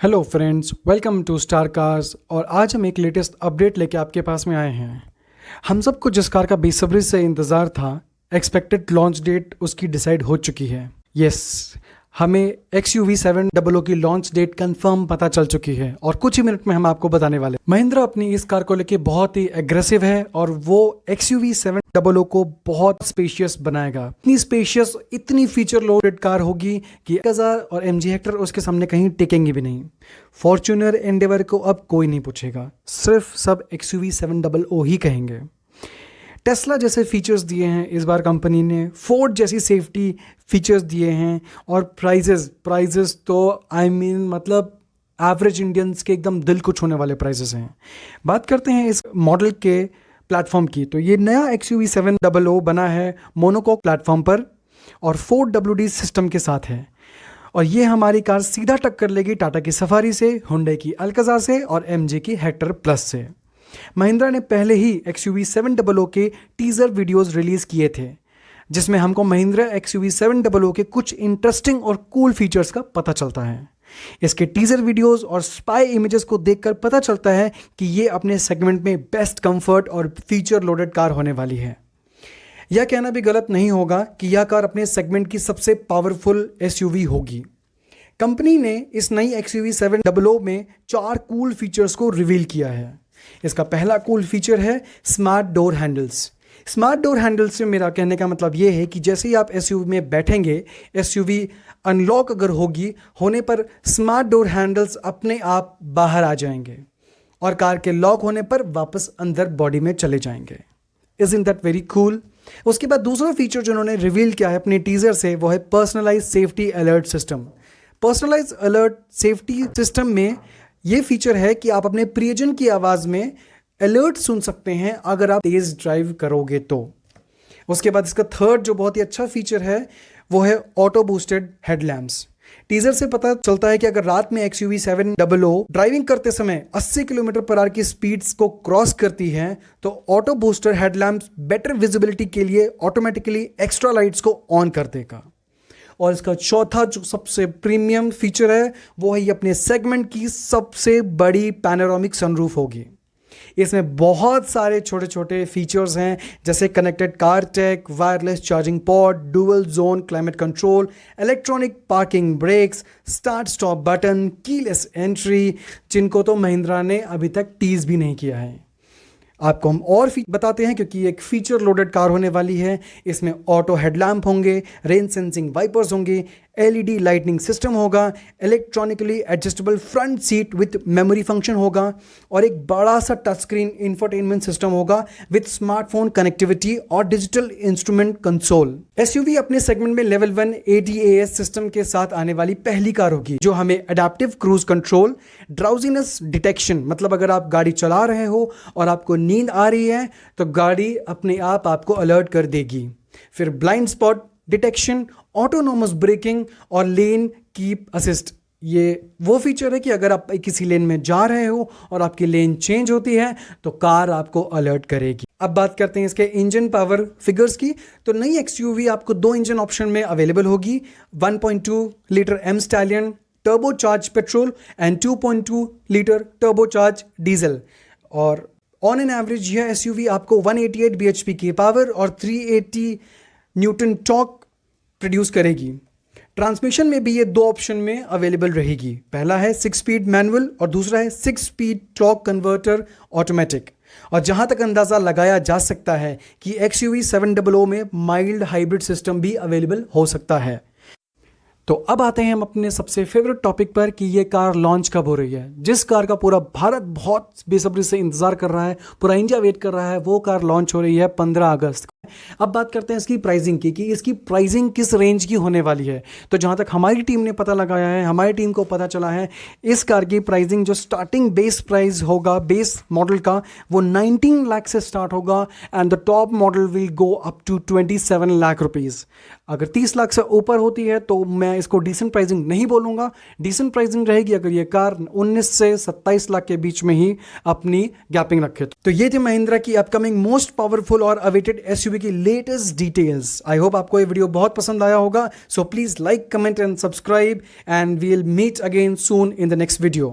Hello friends, welcome to Star Cars. और आज हम एक लेटेस्ट अपडेट लेके आपके पास में आए हैं। हम सबको जिस कार का बेसब्री से इंतज़ार था, एक्सपेक्टेड लॉन्च डेट उसकी डिसाइड हो चुकी है। यस, हमें XUV700 की लॉन्च डेट कंफर्म पता चल चुकी है और कुछ ही मिनट में हम आपको बताने वाले। महिंद्रा अपनी इस कार को लेके बहुत ही एग्रेसिव है और वो XUV700 को बहुत स्पेशियस बनाएगा। इतनी स्पेशियस, इतनी फीचर लोडेड कार होगी कि 1000 और MG हेक्टर उसके सामने कहीं टिकेंगे भी नहीं। फॉर्च्यूनर एंडेवर को अब कोई नहीं पूछेगा, सिर्फ सब XUV700 ही कहेंगे। टेस्ला जैसे फीचर्स दिए हैं इस बार कंपनी ने, फोर्ड जैसी सेफ्टी फीचर्स दिए हैं और प्राइजेस तो मतलब एवरेज इंडियंस के एकदम दिल को छूने वाले प्राइजेस हैं। बात करते हैं इस मॉडल के प्लेटफॉर्म की, तो ये नया XUV700 बना है मोनोकॉक प्लेटफॉर्म पर और 4WD सिस्टम के साथ है। और ये हमारी कार सीधा टक्कर लेगी टाटा की सफारी से, हुंडई की अल्काज़ा से और MG की हेक्टर प्लस से। महिंद्रा ने पहले ही XUV700 के टीजर वीडियोस रिलीज किए थे, जिसमें हमको महिंद्रा XUV700 के कुछ इंटरेस्टिंग और कूल फीचर्स का पता चलता है। इसके टीजर वीडियोस और स्पाई इमेजेस को देखकर पता चलता है कि ये अपने सेगमेंट में बेस्ट कंफर्ट और फीचर लोडेड कार होने वाली है। यह कहना भी गलत नहीं होगा कि यह कार अपने सेगमेंट की सबसे पावरफुल SUV होगी। कंपनी ने इस नई XUV700 में 4 कूल फीचर्स को रिवील किया है। इसका पहला कूल फीचर है smart door handles. Smart door handles से मेरा कहने का मतलब ये है कि जैसे ही आप SUV में बैठेंगे, SUV अनलॉक अगर होने पर स्मार्ट डोर हैंडल्स अपने आप बाहर आ जाएंगे और कार के लॉक होने पर वापस अंदर बॉडी में चले जाएंगे। Isn't that very cool? उसके बाद दूसरा फीचर जो उन्होंने रिवील किया है अपने टीजर से, वो है personalised safety alert system. Personalised alert safety system में ये फीचर है कि आप अपने प्रियजन की आवाज़ में अलर्ट सुन सकते हैं अगर आप तेज़ ड्राइव करोगे तो। उसके बाद इसका थर्ड जो बहुत ही अच्छा फीचर है वो है ऑटो बूस्टेड हेडलैम्प्स। टीजर से पता चलता है कि अगर रात में XUV700 ड्राइविंग करते समय 80 किलोमीटर/आवर की स्पीड्स को क्रॉस करती है तो auto booster headlamps better visibility के लिए ऑटोमेटिकली एक्स्ट्रा लाइट्स को ऑन कर देगा। और इसका चौथा जो सबसे प्रीमियम फीचर है वो है ये अपने सेगमेंट की सबसे बड़ी पैनोरामिक सनरूफ होगी। इसमें बहुत सारे छोटे छोटे फीचर्स हैं, जैसे connected car tech, wireless charging pod, dual zone climate control, electronic parking brakes, start stop button, keyless entry, जिनको तो महिंद्रा ने अभी तक टीज भी नहीं किया है। आपको हम और बताते हैं क्योंकि एक फीचर लोडेड कार होने वाली है। इसमें ऑटो हेडलैम्प होंगे, रेन सेंसिंग वाइपर्स होंगे, LED लाइटनिंग सिस्टम होगा, electronically adjustable front seat with memory function होगा और एक बड़ा सा टच स्क्रीन इंफोटेनमेंट सिस्टम होगा विथ स्मार्टफोन कनेक्टिविटी और डिजिटल इंस्ट्रूमेंट कंसोल। SUV अपने सेगमेंट में लेवल 1 ADAS सिस्टम के साथ आने वाली पहली कार होगी जो हमें adaptive cruise control, drowsiness detection, मतलब अगर आप गाड़ी चला रहे हो और आपको नींद आ रही है तो गाड़ी अपने आप आपको अलर्ट कर देगी। फिर blind spot detection, autonomous braking और लेन कीप असिस्ट। ये वो फीचर है कि अगर आप किसी लेन में जा रहे हो और आपकी लेन चेंज होती है तो कार आपको अलर्ट करेगी। अब बात करते हैं इसके इंजन पावर फिगर्स की। तो नई XUV आपको 2 इंजन ऑप्शन में अवेलेबल होगी, 1.2 litre M stallion turbocharge petrol and 2.2 litre turbocharge diesel. और ऑन एन एवरेज यह SUV आपको 188 bhp की पावर और 380 न्यूटन टॉर्क प्रोड्यूस करेगी। ट्रांसमिशन में भी ये 2 ऑप्शन में अवेलेबल रहेगी। पहला है 6 स्पीड मैनुअल और दूसरा है 6 स्पीड टॉर्क कन्वर्टर ऑटोमेटिक। और जहां तक अंदाज़ा लगाया जा सकता है कि XUV700 में माइल्ड हाइब्रिड सिस्टम भी अवेलेबल हो सकता है। तो अब आते हैं हम अपने सबसे फेवरेट टॉपिक पर कि ये कार लॉन्च कब हो रही है। जिस कार का पूरा भारत बहुत बेसब्री से इंतजार कर रहा है, पूरा इंडिया वेट कर रहा है, वो कार लॉन्च हो रही है 15 अगस्त। अब बात करते हैं इसकी प्राइसिंग की कि इसकी प्राइसिंग किस रेंज की होने वाली है। तो जहां तक हमारी टीम ने पता लगाया है, हमारी टीम को पता चला है, इस कार की प्राइसिंग जो स्टार्टिंग बेस प्राइस होगा बेस मॉडल का वो 19 लाख से स्टार्ट होगा and the top model will go up to 27 lakh rupees. अगर 30 लाख से ऊपर होती है तो मैं इसको डिसेंट प्राइसिंग नहीं बोलूँगा। डिसेंट प्राइसिंग रहेगी अगर ये कार 19 से 27 लाख के बीच में ही अपनी गैपिंग रखे। तो ये थी महिंद्रा की अपकमिंग मोस्ट पावरफुल और अवेटेड SUV मूवी की लेटेस्ट डिटेल्स। आई होप आपको ये वीडियो बहुत पसंद आया होगा, so please like, comment and subscribe, and we will meet again soon in the next video.